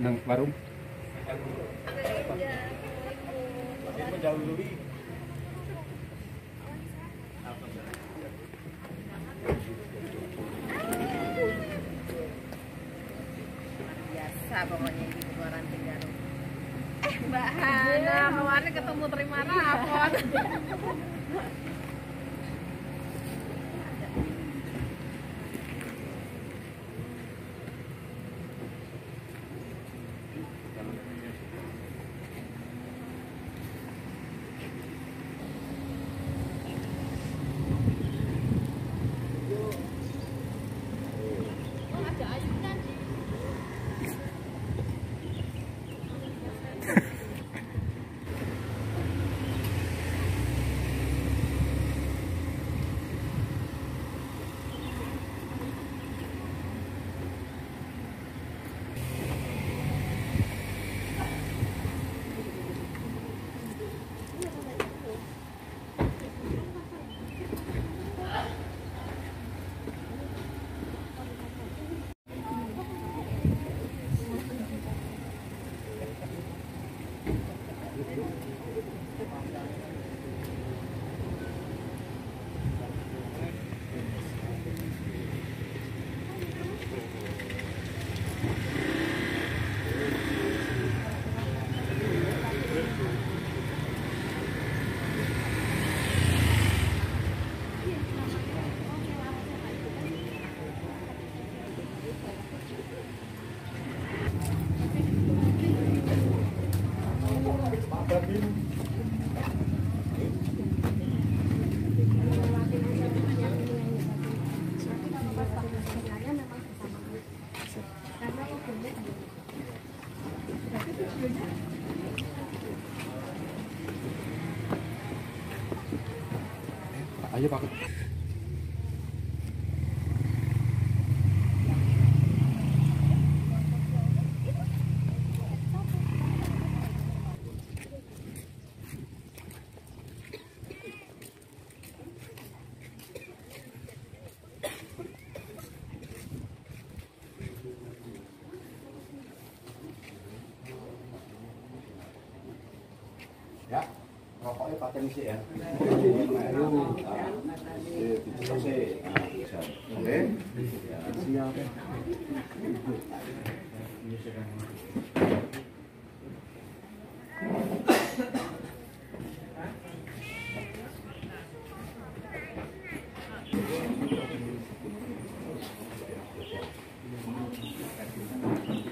Nang warung. Biasa pokoknya di keluaran tinggal. Mbak Hana, kemarin ketemu terima rapor. Ayo Pak. Ya, rokoknya pakai isi ya. Oke, siap.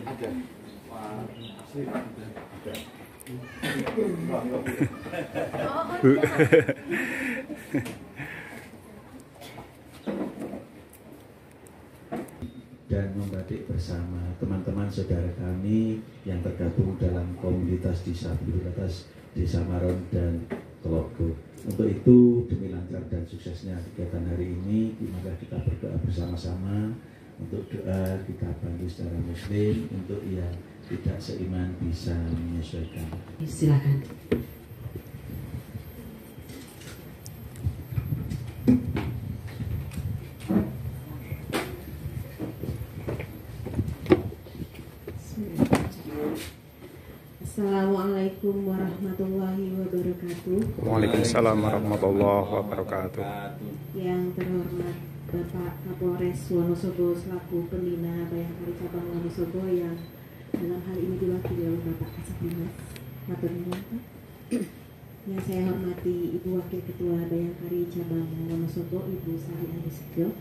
Ada. Dan membatik bersama teman-teman saudara kami yang tergabung dalam komunitas disabilitas Desa Maron dan Telogo. Untuk itu, demi lancar dan suksesnya kegiatan hari ini, maka kita berdoa bersama-sama. Untuk doa kita bantu secara muslim, untuk yang tidak seiman bisa menyesuaikan. Silakan. Assalamualaikum warahmatullahi wabarakatuh. Waalaikumsalam warahmatullahi wabarakatuh. Yang terhormat Bapak Kapolres Wonosobo selaku pembina Bayangkari Cabang Wonosobo yang dalam hal ini diwakili oleh Bapak Kasat Dimas Matur nuwun. Yang saya hormati Ibu Wakil Ketua Bayangkari Cabang Wonosobo Ibu Sari Andisejo.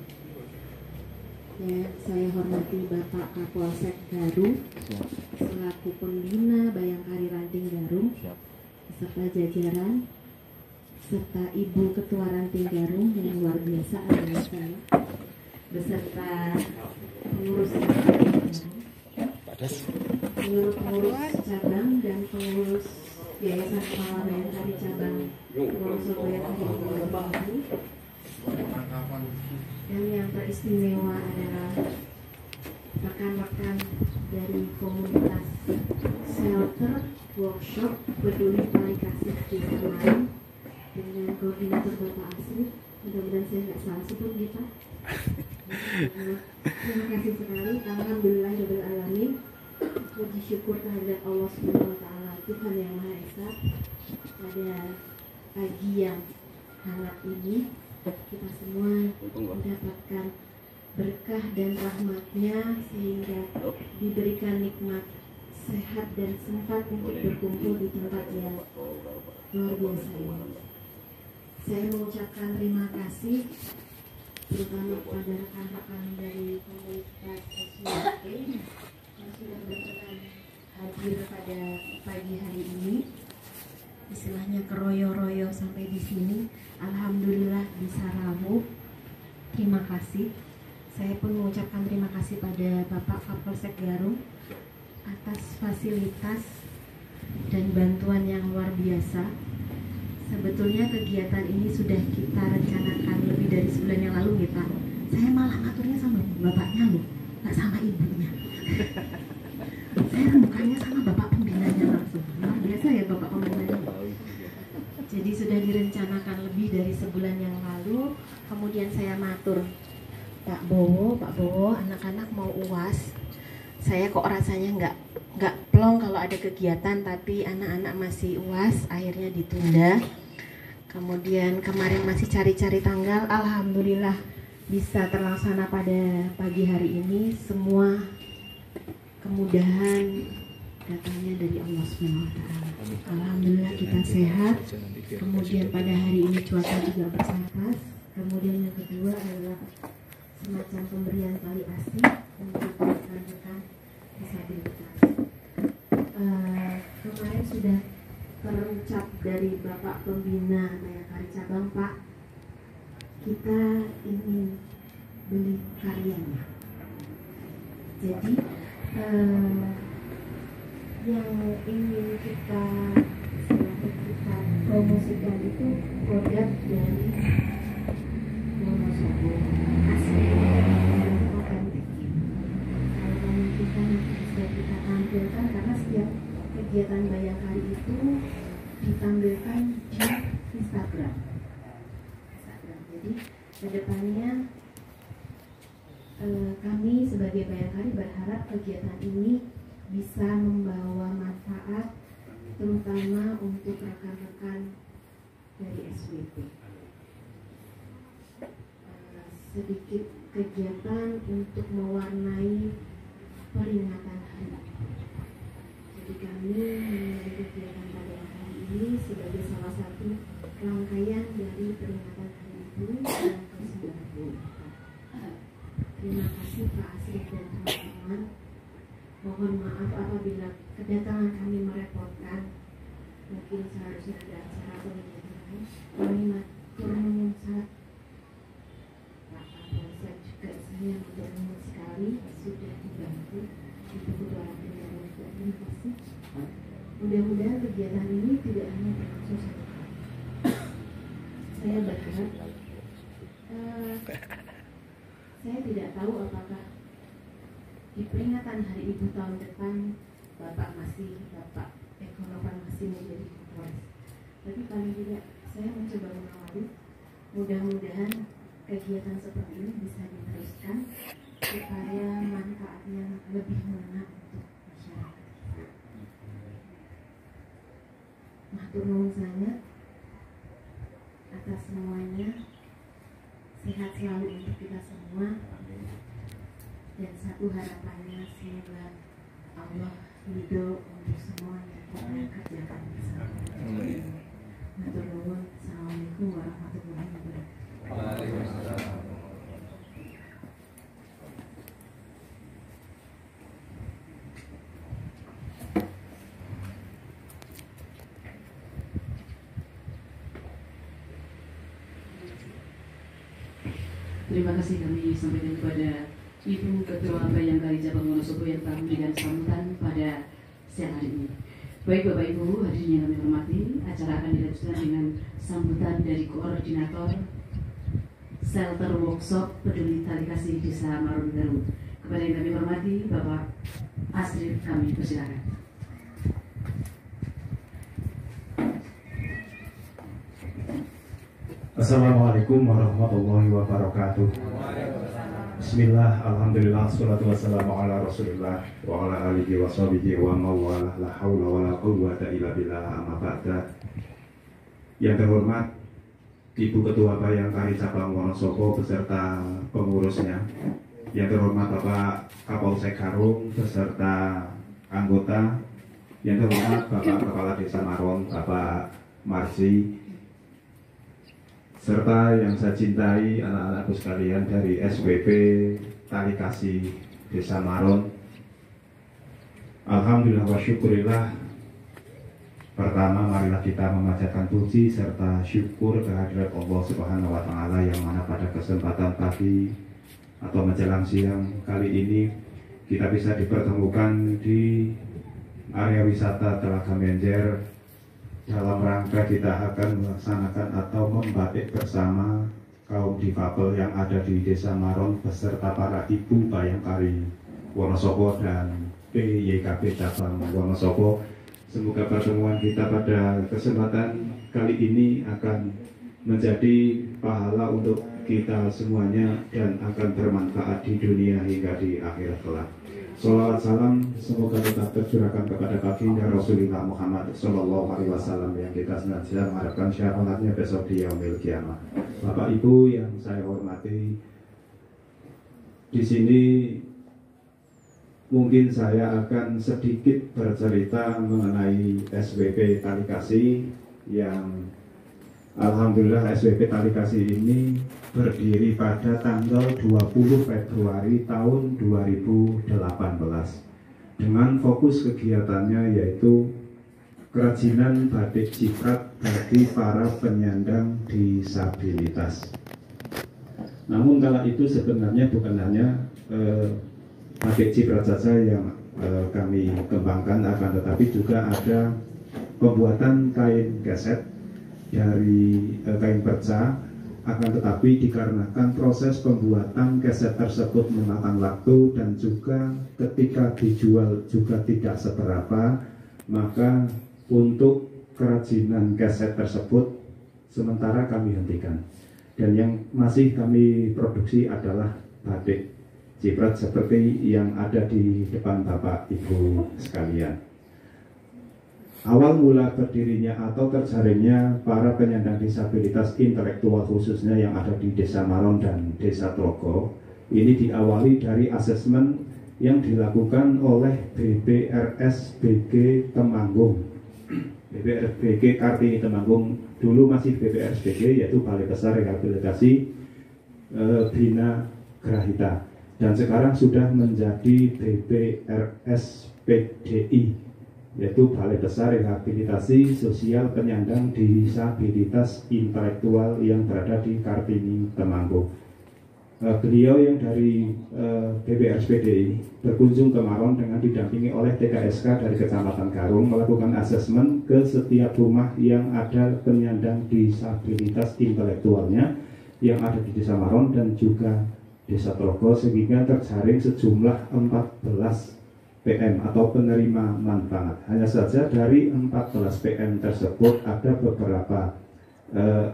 Yang saya hormati Bapak Kapolsek Garu selaku pembina Bayangkari Ranting Garum beserta jajaran. serta Ibu Ketua Ranting Garung yang luar biasa adalah saya, beserta pengurus pengurus cabang dan pengurus Yayasan Kepala Bayangkari Cabang Wonosobo yang hadir ini. Dan yang teristimewa adalah rekan-rekan dari komunitas shelter workshop peduli paling kasih di Semarang dengan koordinator Bapak Asri. Mudah-mudahan saya nggak salah sebut kita. Terima kasih sekali. Alhamdulillahirabbil alamin. Puji syukur kehadirat Allah Subhanahu wa taala, Tuhan yang Maha Esa. Pada pagi yang hangat ini kita semua mendapatkan berkah dan rahmatnya sehingga diberikan nikmat sehat dan sempat untuk berkumpul di tempat yang luar biasa ini. Saya mengucapkan terima kasih terutama kepada rekan-rekan dari komunitas SWP yang sudah berkenan hadir pada pagi hari ini. Istilahnya keroyo-royo sampai di sini. Alhamdulillah bisa rabu. Terima kasih. Saya pun mengucapkan terima kasih pada Bapak Kapolsek Garung atas fasilitas dan bantuan yang luar biasa. Sebetulnya kegiatan ini sudah kita rencanakan lebih dari sebulan yang lalu ya Pak. Saya malah ngaturnya sama bapaknya loh, nggak sama ibunya. Saya rembukannya sama bapak pembinanya langsung. Luar biasa ya bapak pembinanya. Jadi sudah direncanakan lebih dari sebulan yang lalu. Kemudian saya matur, Pak Bowo, anak-anak mau UAS. Saya kok rasanya nggak plong kalau ada kegiatan, tapi anak-anak masih UAS, akhirnya ditunda. Kemudian kemarin masih cari-cari tanggal, alhamdulillah bisa terlaksana pada pagi hari ini. Semua kemudahan datangnya dari Allah Subhanahu wa taala. Alhamdulillah kita sehat. Kemudian pada hari ini cuaca juga bersahabat. Kemudian yang kedua adalah semacam pemberian tali asih untuk rekan-rekan disabilitas. Kemarin sudah terucap dari Bapak Pembina Bayangkari Cabang, Pak, kita ingin beli karyanya. Jadi yang ingin kita promosikan itu produk dari Wonosobo asli dan otentik. Kalau kita nanti bisa kita tampilkan, karena setiap kegiatan Bayangkari itu ditampilkan di Instagram. Jadi kedepannya kami sebagai Bayangkari berharap kegiatan ini bisa membawa manfaat terutama untuk rekan-rekan dari SWP. Sedikit kegiatan untuk mewarnai peringatan hari. Jadi kami memiliki kegiatan pada hari ini sebagai salah satu rangkaian dari peringatan hari Ibu yang ke-90. Terima kasih Pak Asri dan teman-teman. Mohon maaf apabila kedatangan kami merepotkan. Mungkin seharusnya ada acara penginjatan. Kami matur nuwun sangat. Pak Kapolsek juga saya matur nuwun sekali sudah dibantu di Ketua Ranting juga. Terima kasih. Mudah-mudahan kegiatan ini tidak hanya berlangsung satu kali. Saya berharap saya tidak tahu apakah di peringatan Hari Ibu tahun depan Bapak Eko Novan masih menjadi Kapolres. Tapi paling tidak saya mencoba mengawali. Mudah-mudahan kegiatan seperti ini bisa diteruskan supaya manfaatnya lebih mengena untuk masyarakat. Matur nuwun sangat atas semuanya. Sehat selalu untuk kita semua. Dan satu harapannya semoga Allah ridho untuk semua yang kita kerjakan bersama. Matur nuwun. Assalamualaikum warahmatullahi wabarakatuh. Waalaikumsalam. Terima kasih kami sampaikan kepada Ibu Ketua Bayangkari Cabang Wonosobo yang telah memberikan sambutan pada siang hari ini. Baik Bapak Ibu, hadirin yang kami hormati, acara akan dilanjutkan dengan sambutan dari Koordinator Shelter Workshop Peduli Tali Kasih Desa Maron Baru. Kepada yang kami hormati, Bapak Asrif, kami persilakan. Assalamualaikum warahmatullahi wabarakatuh. Bismillah, alhamdulillah, salatu wassalamu ala rasulillah wa ala alihi wa sahbihi wa mawalah, la hawla wa la quwwata illa billah, amma ba'da. Yang terhormat Ibu Ketua Bayangkari Cabang Wonosobo beserta pengurusnya, yang terhormat Bapak Kapolsek Karung beserta anggota, yang terhormat Bapak Kepala Desa Maron, Bapak Marsi, serta yang saya cintai anak-anakku sekalian dari SWP Tali Kasih Desa Maron. Alhamdulillah wa syukurillah. Pertama, marilah kita memanjatkan puji serta syukur kehadirat Allah Subhanahu wa Ta'ala, yang mana pada kesempatan pagi atau menjelang siang kali ini kita bisa dipertemukan di area wisata Telaga Menjer dalam rangka kita akan melaksanakan atau membatik bersama kaum difabel yang ada di Desa Maron beserta para ibu Bayangkari Wonosobo dan PYKB Cabang Wonosobo. Semoga pertemuan kita pada kesempatan kali ini akan menjadi pahala untuk kita semuanya dan akan bermanfaat di dunia hingga di akhirat kelak. Salawat salam semoga tetap tercurahkan kepada baginda Rasulullah Muhammad Sallallahu Alaihi Wasallam yang kita senantiasa mengharapkan syafaatnya besok di yaumil kiamah. Bapak Ibu yang saya hormati, di sini mungkin saya akan sedikit bercerita mengenai SWP Tali Kasih yang alhamdulillah SWP Tali Kasih ini berdiri pada tanggal 20 Februari tahun 2018 dengan fokus kegiatannya yaitu kerajinan batik ciprat bagi para penyandang disabilitas. Namun kala itu sebenarnya bukan hanya batik ciprat saja yang kami kembangkan, akan tetapi juga ada pembuatan kain keset dari kain perca. Akan tetapi dikarenakan proses pembuatan keset tersebut memakan waktu dan juga ketika dijual juga tidak seberapa, maka untuk kerajinan keset tersebut sementara kami hentikan. Dan yang masih kami produksi adalah batik ciprat seperti yang ada di depan Bapak Ibu sekalian. Awal mula berdirinya atau terjaringnya para penyandang disabilitas intelektual khususnya yang ada di Desa Maron dan Desa Tlogo ini diawali dari asesmen yang dilakukan oleh BBRSBG Temanggung. BBRSBG Kartini Temanggung, dulu masih BBRSBG, yaitu Balai Besar Rehabilitasi Bina Grahita, dan sekarang sudah menjadi BBRSPDI, yaitu Balai Besar Rehabilitasi Sosial Penyandang Disabilitas Intelektual yang berada di Kartini Temanggung. Beliau yang dari BBRSPDI berkunjung ke Maron dengan didampingi oleh TKSK dari Kecamatan Karung, melakukan asesmen ke setiap rumah yang ada penyandang disabilitas intelektualnya yang ada di Desa Maron dan juga Desa Tlogo, sehingga terjaring sejumlah 14 PM atau penerima manfaat. Hanya saja dari 14 PM tersebut ada beberapa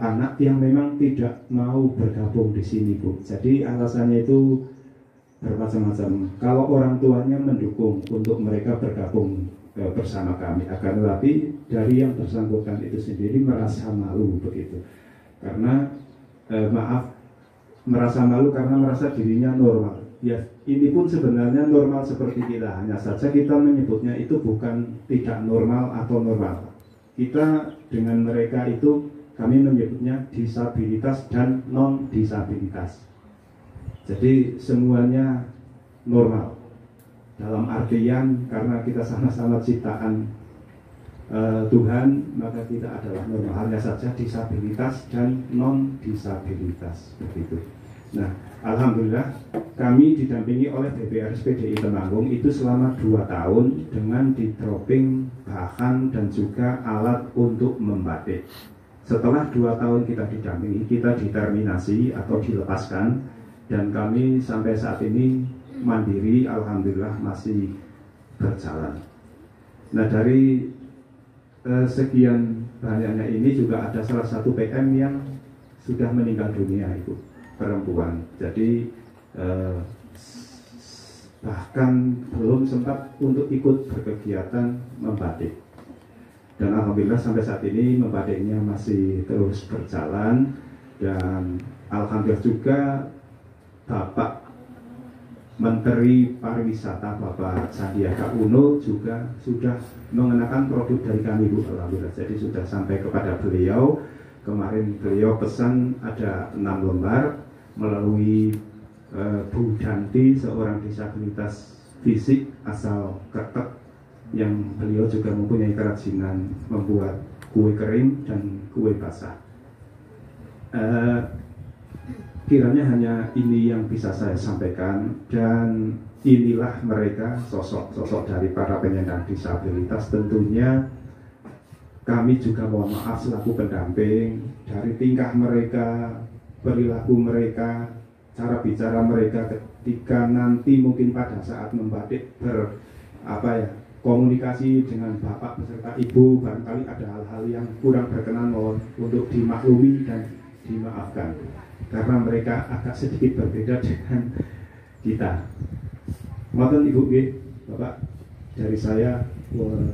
anak yang memang tidak mau bergabung di sini, Bu. Jadi alasannya itu bermacam-macam. Kalau orang tuanya mendukung untuk mereka bergabung bersama kami, akan tetapi dari yang bersangkutan itu sendiri merasa malu begitu. Karena merasa malu karena merasa dirinya normal. Ya, ini pun sebenarnya normal seperti kita, hanya saja kita menyebutnya itu bukan tidak normal atau normal. Kita dengan mereka itu kami menyebutnya disabilitas dan non-disabilitas. Jadi semuanya normal. Dalam artian karena kita sama-sama ciptaan Tuhan, maka kita adalah normal. Hanya saja disabilitas dan non-disabilitas begitu. Nah, alhamdulillah kami didampingi oleh DPRS PDI Temanggung itu selama 2 tahun dengan di dropping bahan dan juga alat untuk membatik. Setelah 2 tahun kita didampingi, kita diterminasi atau dilepaskan, dan kami sampai saat ini mandiri, alhamdulillah masih berjalan. Nah, dari sekian banyaknya ini juga ada salah satu PM yang sudah meninggal dunia, itu perempuan. Jadi bahkan belum sempat untuk ikut berkegiatan membatik. Dan alhamdulillah sampai saat ini membatiknya masih terus berjalan, dan alhamdulillah juga Bapak Menteri Pariwisata Bapak Sandiaga Uno juga sudah mengenakan produk dari kami, Bu, alhamdulillah. Jadi sudah sampai kepada beliau. Kemarin beliau pesan ada 6 lembar melalui Bu Danti, seorang disabilitas fisik asal Kertek, yang beliau juga mempunyai kerajinan membuat kue kering dan kue basah. Kiranya hanya ini yang bisa saya sampaikan, dan inilah mereka sosok-sosok dari para penyandang disabilitas. Tentunya kami juga mohon maaf selaku pendamping, dari tingkah mereka, perilaku mereka, cara bicara mereka ketika nanti mungkin pada saat membatik komunikasi dengan bapak beserta ibu, barangkali ada hal-hal yang kurang berkenan, mohon untuk dimaklumi dan dimaafkan, karena mereka agak sedikit berbeda dengan kita. Mohon Ibu G, Bapak, dari saya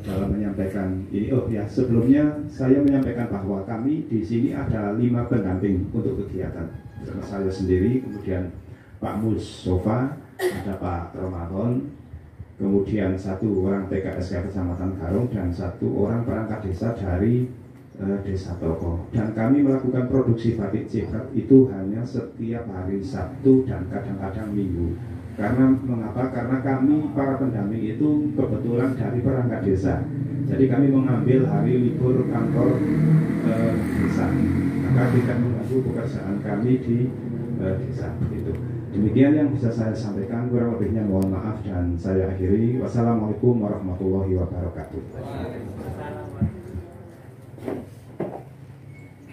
dalam menyampaikan ini. Oh ya, sebelumnya saya menyampaikan bahwa kami di sini ada 5 pendamping untuk kegiatan. Bersama saya sendiri, kemudian Pak Mustafa, ada Pak Ramadan, kemudian 1 orang PKSK Kecamatan Garung, dan 1 orang perangkat desa dari Desa Toko. Dan kami melakukan produksi batik ciprat itu hanya setiap hari Sabtu dan kadang-kadang Minggu. Karena mengapa? Karena kami para pendamping itu kebetulan dari perangkat desa. Jadi kami mengambil hari libur kantor desa, maka tidak mengganggu pekerjaan kami di desa. Itu. Demikian yang bisa saya sampaikan, kurang lebihnya mohon maaf dan saya akhiri. Wassalamualaikum warahmatullahi wabarakatuh.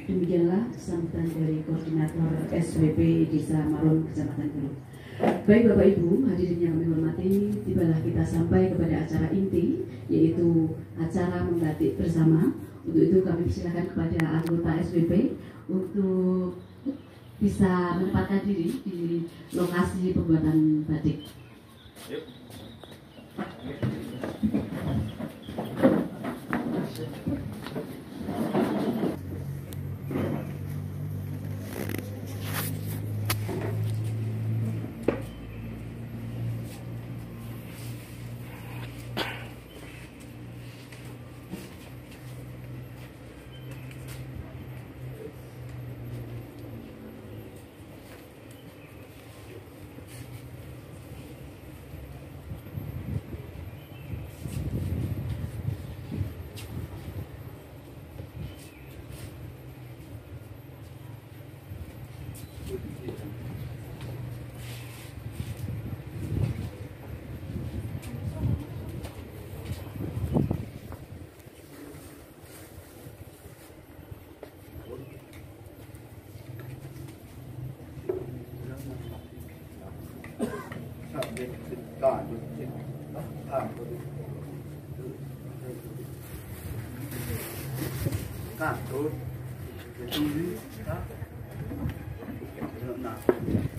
Demikianlah sambutan dari Koordinator SWP Desa Maron, Kecamatan Garung. Baik Bapak Ibu, hadirin yang kami hormati, tibalah kita sampai kepada acara inti, yaitu acara membatik bersama. Untuk itu kami persilakan kepada anggota SWP untuk bisa menempatkan diri di lokasi pembuatan batik.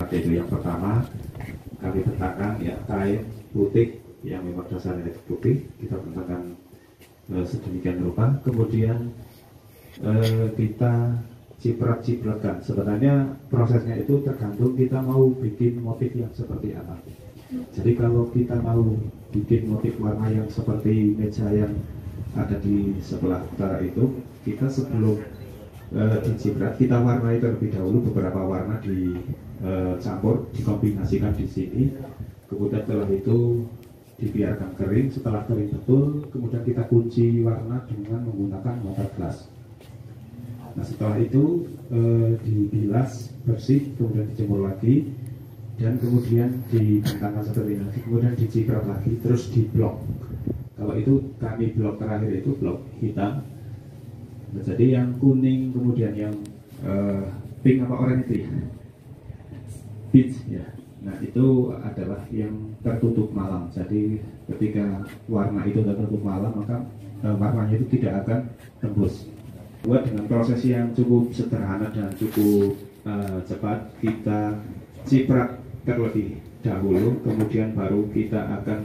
Itu yang pertama, kami bentangkan ya kain putih yang memang dasarnya itu putih, kita bentangkan sedemikian rupa, kemudian kita ciprat-cipratkan. Sebenarnya prosesnya itu tergantung kita mau bikin motif yang seperti apa. Jadi kalau kita mau bikin motif warna yang seperti meja yang ada di sebelah utara itu, kita sebelum diciprat, kita warnai terlebih dahulu beberapa warna dicampur, dikombinasikan di sini. Kemudian setelah itu dibiarkan kering. Setelah kering betul, kemudian kita kunci warna dengan menggunakan water glass. Nah setelah itu dibilas bersih, kemudian dijemur lagi, dan kemudian dibentangkan seperti ini, kemudian diciprat lagi, terus diblok. Kalau itu kami blok terakhir itu blok hitam. Nah, jadi yang kuning kemudian yang pink apa oranye itu ya, peach ya. Nah itu adalah yang tertutup malam. Jadi ketika warna itu tertutup malam maka warnanya itu tidak akan tembus. Buat dengan proses yang cukup sederhana dan cukup cepat, kita ciprat terlebih dahulu, kemudian baru kita akan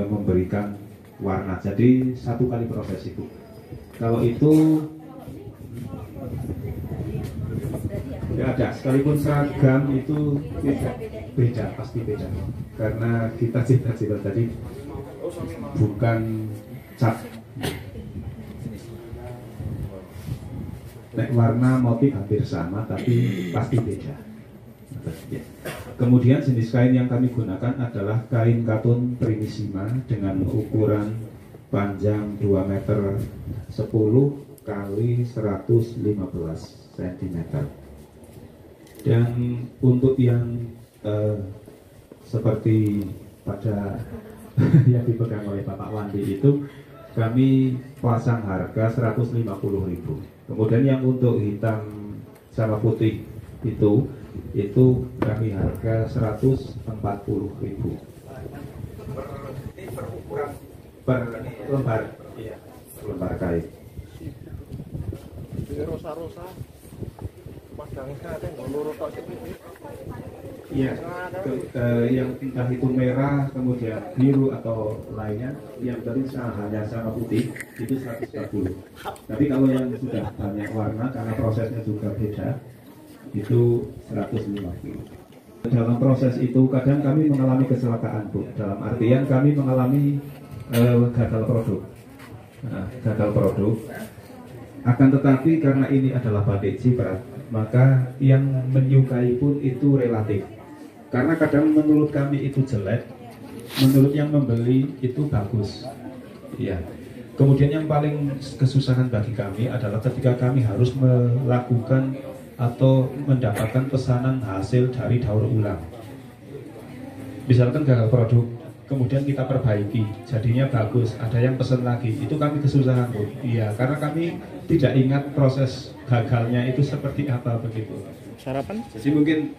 memberikan warna. Jadi satu kali proses itu. Kalau itu ya ada, sekalipun seragam itu beda, pasti beda. Karena kita ciprat tadi bukan cat. Nek warna motif hampir sama tapi pasti beda. Kemudian jenis kain yang kami gunakan adalah kain katun primissima dengan ukuran panjang 2 meter 10 kali 115 cm. Dan untuk yang seperti pada yang dipegang oleh Bapak Wandi itu kami pasang harga 150.000. Kemudian yang untuk hitam sama putih itu kami harga 140.000 per lembar, iya, lembar kain. Rosa-rosa padangnya ada nggak tok ini? Iya, yang entah itu merah, kemudian biru atau lainnya, yang tadi hanya sama putih itu 140. Tapi kalau yang sudah banyak warna karena prosesnya juga beda, itu 150. Dalam proses itu kadang kami mengalami kecelakaan, Bu. Dalam artian kami mengalami gagal produk. Nah, gagal produk. Akan tetapi karena ini adalah batik ciprat, maka yang menyukai pun itu relatif. Karena kadang menurut kami itu jelek, menurut yang membeli itu bagus. Iya. Kemudian yang paling kesusahan bagi kami adalah ketika kami harus melakukan atau mendapatkan pesanan hasil dari daur ulang. Misalkan gagal produk, kemudian kita perbaiki, jadinya bagus, ada yang pesan lagi, itu kami kesusahan, Bu. Iya, karena kami tidak ingat proses gagalnya itu seperti apa begitu. Sarapan? Jadi mungkin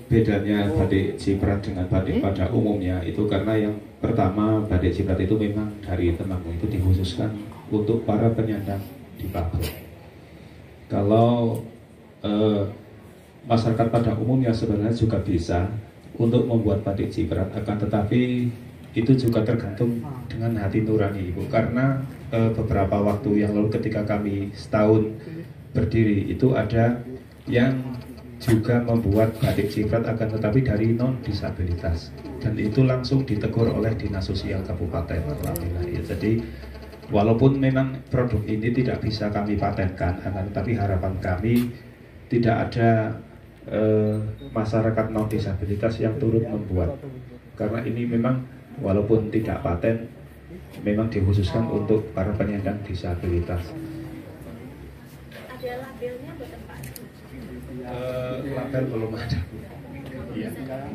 bedanya batik ciprat dengan batik pada umumnya itu karena yang pertama batik ciprat itu memang dari Temanggung itu dikhususkan untuk para penyandang difabel. Kalau masyarakat pada umumnya sebenarnya juga bisa untuk membuat batik ciprat, akan tetapi itu juga tergantung dengan hati nurani, Ibu. Karena beberapa waktu yang lalu ketika kami setahun berdiri itu ada yang juga membuat batik ciprat akan tetapi dari non disabilitas, dan itu langsung ditegur oleh Dinas Sosial Kabupaten. Alhamdulillah ya. Jadi walaupun memang produk ini tidak bisa kami patenkan, akan tetapi harapan kami tidak ada masyarakat non disabilitas yang turut membuat, karena ini memang walaupun tidak paten memang dikhususkan untuk para penyandang disabilitas. Ada labelnya buat Pak? Label belum ada. Iya.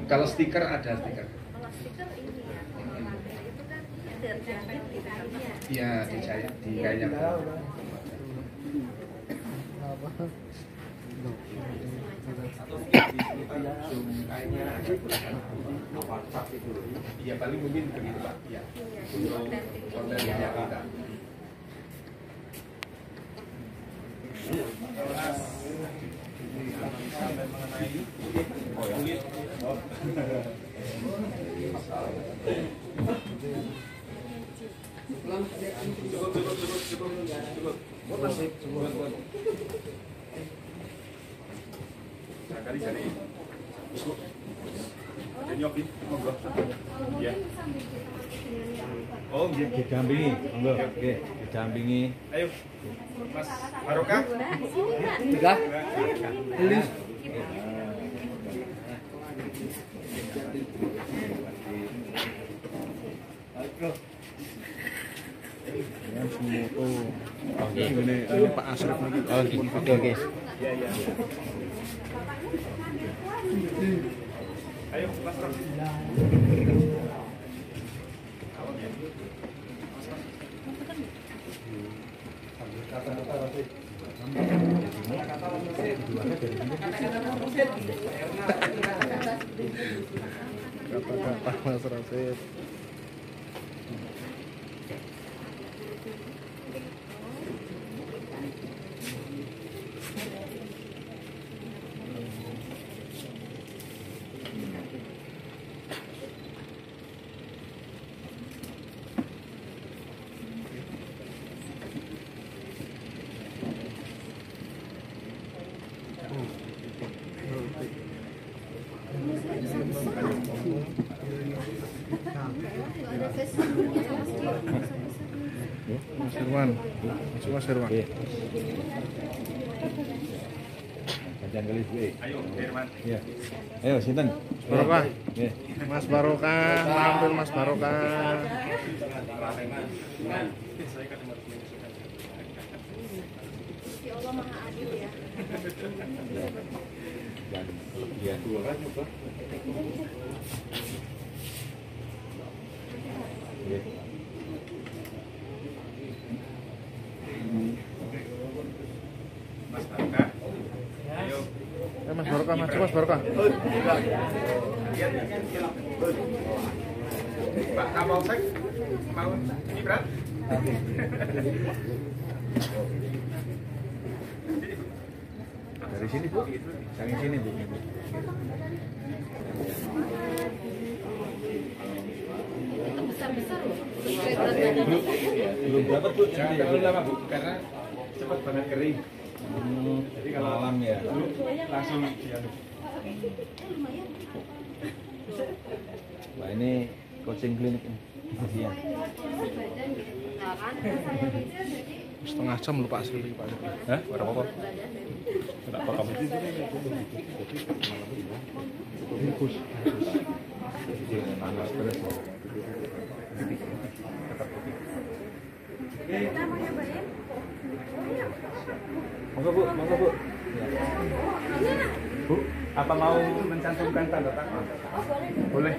Kalau stiker ada stiker. Kalau stiker ini ya, kalau label itu kan terjahit di kainnya. Iya, dijahit di kainnya. Iya, paling mungkin begitu, Pak. Iya. Kontennya kita. Oh, iya, didampingi. Monggo, nggih, didampingi. Ayo. Mas Barokah. Tiga. Tulis. Oh, ini Pak Asraf lagi. Oh, oke. Iya. Ayo, Mas Ram. Kata-kata Mas Rasid. Mas Irwan, Mas Irwan. Kajian kali gue. Ayo, Herman. Iya. Ayo, sinten? Barokah. Nggih. Mas Barokah, tampil Mas Barokah. Ya Allah Maha Adil ya. Dan kelebihan dua kan juga. Nggih. Mas Barokah. Ayo. Mas Barokah, maju Mas Barokah. Pak Kapolsek mau Gibran? Dari sini, Bu. Dari sini, Bu. Besar-besar loh. Sesuai berat badan. Belum dapat, Bu. Jangan terlalu lama, Bu, karena cepat banget kering. Jadi kalau malam ya. Langsung diaduk. Wah, ini coaching klinik ini. Iya. Setengah jam lupa sekali Pak. Hah? Berapa kok? Enggak apa-apa. Monggo, Bu, monggo, Bu. Bu, apa mau mencantumkan tanda tangan? Boleh.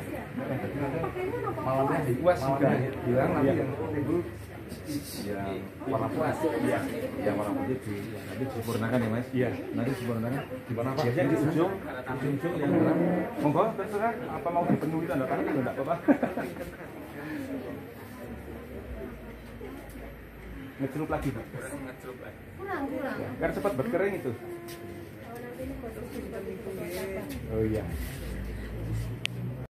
Malamnya di puas juga bilang nanti yang ibu yang warna puas. Iya. Yang warna putih di nanti disempurnakan ya, Mas? Iya. Nanti disempurnakan. Gimana Pak? Biasanya di ujung yang terang. Monggo terserah apa mau dipenuhi tanda tangan juga enggak apa-apa. Ngecelup lagi, Pak. Ngecelup lagi. Kurang. Biar cepat berkering itu. Oh iya.